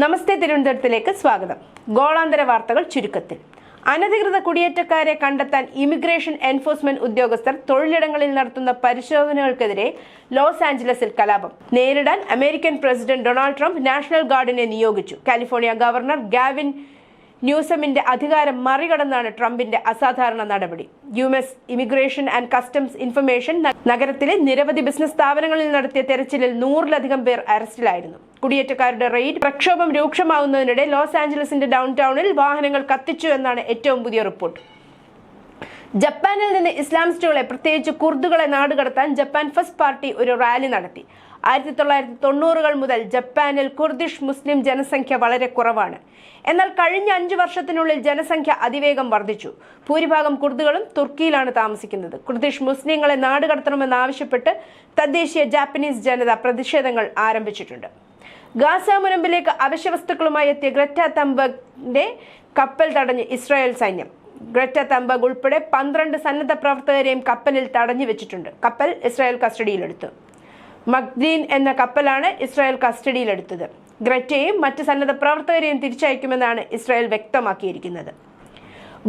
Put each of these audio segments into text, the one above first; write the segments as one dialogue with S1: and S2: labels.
S1: നമസ്തേ തിരുവനന്തപുരത്തിലേക്ക് സ്വാഗതം. ഗോളാന്തര വാർത്തകൾ ചുരുക്കത്തിൽ. അനധികൃത കുടിയേറ്റക്കാരെ കണ്ടെത്താൻ ഇമിഗ്രേഷൻ എൻഫോഴ്സ്മെന്റ് ഉദ്യോഗസ്ഥർ തൊഴിലിടങ്ങളിൽ നടത്തുന്ന പരിശോധനകൾക്കെതിരെ ലോസ് ആഞ്ചലസിൽ കലാപം. നേരിടാൻ American president Donald Trump National ഗാർഡിനെ നിയോഗിച്ചു. കാലിഫോർണിയ ഗവർണർ ഗാവിൻ ന്യൂസമിന്റെ അധികാരം മറികടന്നാണ് ട്രംപിന്റെ അസാധാരണ നടപടി. US immigration and customs information നഗരത്തിലെ നിരവധി ബിസിനസ് സ്ഥാപനങ്ങളിൽ നടത്തിയ തെരച്ചിലിൽ 100-ലധികം പേർ അറസ്റ്റിലായിരുന്നു. കുടിയേറ്റക്കാരുടെ റെയ്ഡ് പ്രക്ഷോഭം രൂക്ഷമാവുന്നതിനിടെ ലോസ് ആഞ്ചലസിന്റെ ഡൗൺ ടൗണിൽ വാഹനങ്ങൾ കത്തിച്ചു എന്നാണ് ഏറ്റവും പുതിയ റിപ്പോർട്ട്. ജപ്പാനിൽ നിന്ന് ഇസ്ലാമിസ്റ്റുകളെ, പ്രത്യേകിച്ച് കുർദുകളെ നാടുകടത്താൻ ജപ്പാൻ ഫസ്റ്റ് പാർട്ടി ഒരു റാലി നടത്തി. 1990-കൾ മുതൽ ജപ്പാനിൽ കുർദിഷ് മുസ്ലിം ജനസംഖ്യ വളരെ കുറവാണ്. എന്നാൽ കഴിഞ്ഞ 5 വർഷത്തിനുള്ളിൽ ജനസംഖ്യ അതിവേഗം വർദ്ധിച്ചു. ഭൂരിഭാഗം കുർദുകളും തുർക്കിയിലാണ് താമസിക്കുന്നത്. കുർദിഷ് മുസ്ലിങ്ങളെ നാടുകടത്തണമെന്നാവശ്യപ്പെട്ട് തദ്ദേശീയ ജാപ്പനീസ് ജനത പ്രതിഷേധങ്ങൾ ആരംഭിച്ചിട്ടുണ്ട്. ഗാസ മുനമ്പിലേക്ക് അവശ്യവസ്തുക്കളുമായി എത്തിയ ഗ്രെറ്റ തംബർഗിന്റെ കപ്പൽ തടഞ്ഞ് ഇസ്രായേൽ സൈന്യം. ഗ്രെറ്റ തംബർഗ് ഉൾപ്പെടെ 12 സന്നദ്ധ പ്രവർത്തകരെയും കപ്പലിൽ തടഞ്ഞു വെച്ചിട്ടുണ്ട്. കപ്പൽ ഇസ്രായേൽ കസ്റ്റഡിയിലെടുത്തു. മഗ്ദീൻ എന്ന കപ്പലാണ് ഇസ്രായേൽ കസ്റ്റഡിയിലെടുത്തത്. ഗ്രെറ്റയെയും മറ്റ് സന്നദ്ധ പ്രവർത്തകരെയും തിരിച്ചയക്കുമെന്നാണ് ഇസ്രായേൽ വ്യക്തമാക്കിയിരിക്കുന്നത്.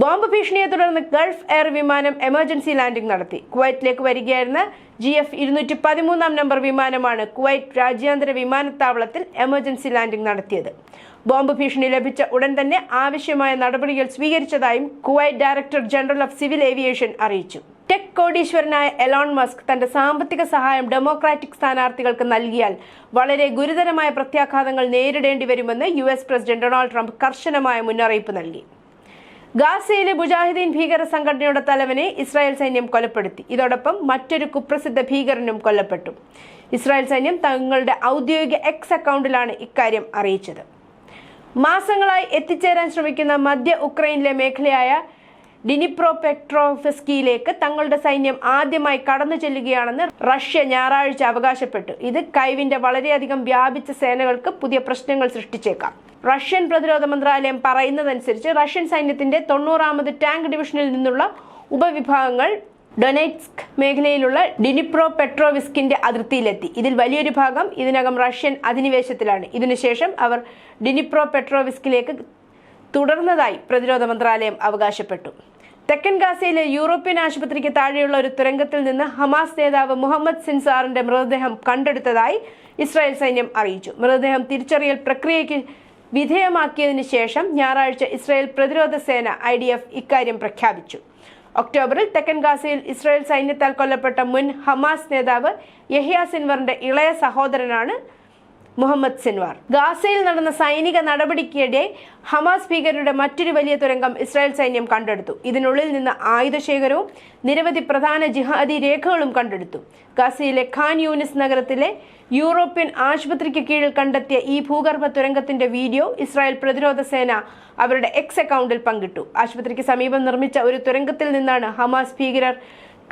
S1: ബോംബ് ഭീഷണിയെ തുടർന്ന് ഗൾഫ് എയർ വിമാനം എമർജൻസി ലാൻഡിംഗ് നടത്തി. കുവൈറ്റിലേക്ക് വരികയായിരുന്ന GF-213 നമ്പർ വിമാനമാണ് കുവൈറ്റ് രാജ്യാന്തര വിമാനത്താവളത്തിൽ എമർജൻസി ലാൻഡിംഗ് നടത്തിയത്. ബോംബ് ഭീഷണി ലഭിച്ച ഉടൻ തന്നെ ആവശ്യമായ നടപടികൾ സ്വീകരിച്ചതായും Kuwait director general of civil aviation അറിയിച്ചു. ടെക് കോടീശ്വരനായ എലോൺ മസ്ക് തന്റെ സാമ്പത്തിക സഹായം ഡെമോക്രാറ്റിക് സ്ഥാനാർത്ഥികൾക്ക് നൽകിയാൽ വളരെ ഗുരുതരമായ പ്രത്യാഘാതങ്ങൾ നേരിടേണ്ടി വരുമെന്ന് US പ്രസിഡന്റ് ഡൊണാൾഡ് ട്രംപ് കർശനമായ മുന്നറിയിപ്പ് നൽകി. ഗാസയിലെ മുജാഹിദീൻ ഭീകര സംഘടനയുടെ തലവനെ ഇസ്രായേൽ സൈന്യം കൊലപ്പെടുത്തി. ഇതോടൊപ്പം മറ്റൊരു കുപ്രസിദ്ധ ഭീകരനും കൊല്ലപ്പെട്ടു. ഇസ്രായേൽ സൈന്യം തങ്ങളുടെ ഔദ്യോഗിക X അക്കൗണ്ടിലാണ് ഇക്കാര്യം അറിയിച്ചത്. മാസങ്ങളായി എത്തിച്ചേരാൻ ശ്രമിക്കുന്ന മധ്യ ഉക്രൈനിലെ മേഖലയായ ഡിനിപ്രോപെട്രോവ്സ്കിയിലേക്ക് തങ്ങളുടെ സൈന്യം ആദ്യമായി കടന്നു ചെല്ലുകയാണെന്ന് റഷ്യ ഞായറാഴ്ച അവകാശപ്പെട്ടു. ഇത് കൈവിന്റെ വളരെയധികം വ്യാപിച്ച സേനകൾക്ക് പുതിയ പ്രശ്നങ്ങൾ സൃഷ്ടിച്ചേക്കാം. റഷ്യൻ പ്രതിരോധ മന്ത്രാലയം പറയുന്നതനുസരിച്ച് റഷ്യൻ സൈന്യത്തിന്റെ 90ാമത് ടാങ്ക് ഡിവിഷനിൽ നിന്നുള്ള ഉപവിഭാഗങ്ങൾ ഡൊനെറ്റ്സ്ക് മേഖലയിലുള്ള ഡിനിപ്രോപെട്രോവ്സ്കിന്റെ അതിർത്തിയിലെത്തി. ഇതിൽ വലിയൊരു ഭാഗം ഇതിനകം റഷ്യൻ അധിനിവേശത്തിലാണ്. ഇതിനുശേഷം അവർ ഡിനിപ്രോപെട്രോവ്സ്കിലേക്ക് തുടർന്നതായി പ്രതിരോധ മന്ത്രാലയം അവകാശപ്പെട്ടു. തെക്കൻ ഗാസയിലെ യൂറോപ്യൻ ആശുപത്രിക്ക് താഴെയുള്ള ഒരു തുരങ്കത്തിൽ നിന്ന് ഹമാസ് നേതാവ് മുഹമ്മദ് സിൻസാറിന്റെ മൃതദേഹം കണ്ടെടുത്തതായി ഇസ്രായേൽ സൈന്യം അറിയിച്ചു. മൃതദേഹം തിരിച്ചറിയൽ പ്രക്രിയയ്ക്ക് വിധേയമാക്കിയതിനു ശേഷം ഞായറാഴ്ച ഇസ്രായേൽ പ്രതിരോധ സേന IDF ഇക്കാര്യം പ്രഖ്യാപിച്ചു. ഒക്ടോബറിൽ തെക്കൻ ഗാസയിൽ ഇസ്രായേൽ സൈന്യത്താൽ കൊല്ലപ്പെട്ട മുൻ ഹമാസ് നേതാവ് യഹ്യ സിൻവറിന്റെ ഇളയ സഹോദരനാണ് മുഹമ്മദ് സിൻവാർ. ഗാസയിൽ നടന്ന സൈനിക നടപടിക്കിടെ ഹമാസ് ഭീകരരുടെ മറ്റൊരു വലിയ തുരങ്കം ഇസ്രായേൽ സൈന്യം കണ്ടെടുത്തു. ഇതിനുള്ളിൽ നിന്ന് ആയുധശേഖരവും നിരവധി പ്രധാന ജിഹാദി രേഖകളും കണ്ടെടുത്തു. ഗാസയിലെ ഖാൻ യൂനിസ് നഗരത്തിലെ യൂറോപ്യൻ ആശുപത്രിക്ക് കീഴിൽ കണ്ടെത്തിയ ഈ ഭൂഗർഭ തുരങ്കത്തിന്റെ വീഡിയോ ഇസ്രായേൽ പ്രതിരോധ സേന അവരുടെ X അക്കൗണ്ടിൽ പങ്കിട്ടു. ആശുപത്രിക്ക് സമീപം നിർമ്മിച്ച ഒരു തുരങ്കത്തിൽ നിന്നാണ് ഹമാസ് ഭീകരർ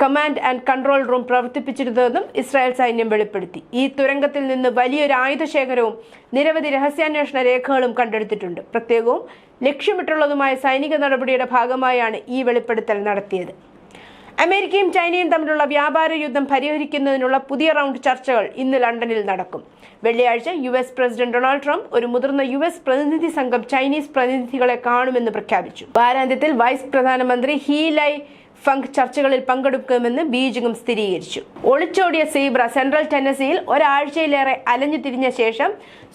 S1: കമാൻഡ് ആൻഡ് കൺട്രോൾ റൂം പ്രവർത്തിപ്പിച്ചിരുന്നതെന്നും ഇസ്രായേൽ സൈന്യം വെളിപ്പെടുത്തി. ഈ തുരങ്കത്തിൽ നിന്ന് വലിയൊരു ആയുധശേഖരവും നിരവധി രഹസ്യാന്വേഷണ രേഖകളും കണ്ടെടുത്തിട്ടുണ്ട്. പ്രത്യേകവും ലക്ഷ്യമിട്ടുള്ളതുമായ സൈനിക നടപടിയുടെ ഭാഗമായാണ് ഈ വെളിപ്പെടുത്തൽ നടത്തിയത്. അമേരിക്കയും ചൈനയും തമ്മിലുള്ള വ്യാപാര യുദ്ധം പരിഹരിക്കുന്നതിനുള്ള പുതിയ റൗണ്ട് ചർച്ചകൾ ഇന്ന് ലണ്ടനിൽ നടക്കും. വെള്ളിയാഴ്ച US പ്രസിഡന്റ് ഡൊണാൾഡ് ട്രംപ് ഒരു മുതിർന്ന US പ്രതിനിധി സംഘം ചൈനീസ് പ്രതിനിധികളെ കാണുമെന്ന് പ്രഖ്യാപിച്ചു. വാരാന്ത്യത്തിൽ വൈസ് പ്രധാനമന്ത്രി ഹീ ലൈ ഫങ് ചർച്ചകളിൽ പങ്കെടുക്കുമെന്ന് ബീജിംഗും സ്ഥിരീകരിച്ചു. ഒളിച്ചോടിയ സീബ്ര സെൻട്രൽ ടെന്നസിയിൽ ഒരാഴ്ചയിലേറെ അലഞ്ഞു തിരിഞ്ഞ ശേഷം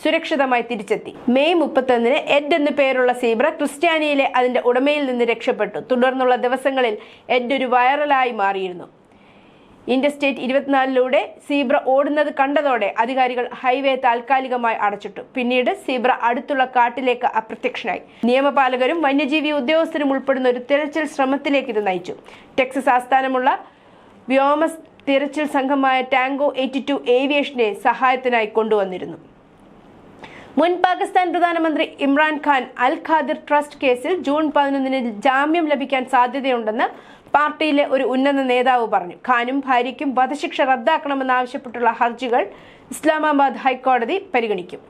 S1: സുരക്ഷിതമായി തിരിച്ചെത്തി. മെയ് 31-ന് എഡ് എന്നു പേരുള്ള സീബ്ര ക്രിസ്ത്യാനിയിലെ അതിന്റെ ഉടമയിൽ നിന്ന് രക്ഷപ്പെട്ടു. തുടർന്നുള്ള ദിവസങ്ങളിൽ എഡ് ഒരു വൈറലായി മാറിയിരുന്നു. ഇന്റർസ്റ്റേറ്റ് 24-ലൂടെ സീബ്ര ഓടുന്നത് കണ്ടതോടെ അധികാരികൾ ഹൈവേ താൽക്കാലികമായി അടച്ചിട്ടു. പിന്നീട് സീബ്ര അടുത്തുള്ള കാട്ടിലേക്ക് അപ്രത്യക്ഷനായി. നിയമപാലകരും വന്യജീവി ഉദ്യോഗസ്ഥരും ഉൾപ്പെടുന്ന ഒരു തിരച്ചിൽ ശ്രമത്തിലേക്ക് ഇത് നയിച്ചു. ടെക്സസ് ആസ്ഥാനമുള്ള വ്യോമ തിരച്ചിൽ സംഘമായ ടാങ്കോ 82 ഏവിയേഷനെ സഹായത്തിനായി കൊണ്ടുവന്നിരുന്നു. മുൻ പാകിസ്ഥാൻ പ്രധാനമന്ത്രി ഇമ്രാൻ ഖാൻ അൽ ഖാദിർ ട്രസ്റ്റ് കേസിൽ ജൂൺ 11-ന് ജാമ്യം ലഭിക്കാൻ സാധ്യതയുണ്ടെന്ന് പാർട്ടിയിലെ ഒരു ഉന്നത നേതാവ് പറഞ്ഞു. ഖാനും ഭാര്യയ്ക്കും വധശിക്ഷ റദ്ദാക്കണമെന്നാവശ്യപ്പെട്ടുള്ള ഹർജികൾ ഇസ്ലാമാബാദ് ഹൈക്കോടതി പരിഗണിക്കും.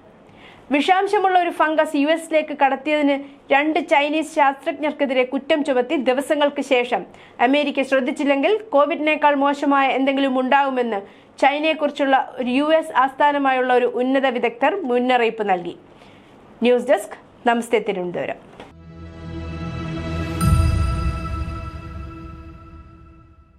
S1: വിഷാംശമുള്ള ഒരു ഫംഗസ് US-ലേക്ക് കടത്തിയതിന് 2 ചൈനീസ് ശാസ്ത്രജ്ഞർക്കെതിരെ കുറ്റം ചുമത്തി ദിവസങ്ങൾക്ക് ശേഷം അമേരിക്ക ശ്രദ്ധിച്ചില്ലെങ്കിൽ കോവിഡിനേക്കാൾ മോശമായ എന്തെങ്കിലും ഉണ്ടാകുമെന്ന് ചൈനയെക്കുറിച്ചുള്ള ഒരു US ആസ്ഥാനമായുള്ള ഒരു ഉന്നത വിദഗ്ധർ മുന്നറിയിപ്പ് നൽകി. ന്യൂസ് ഡെസ്ക് നമസ്തേ തിരുവനന്തപുരം.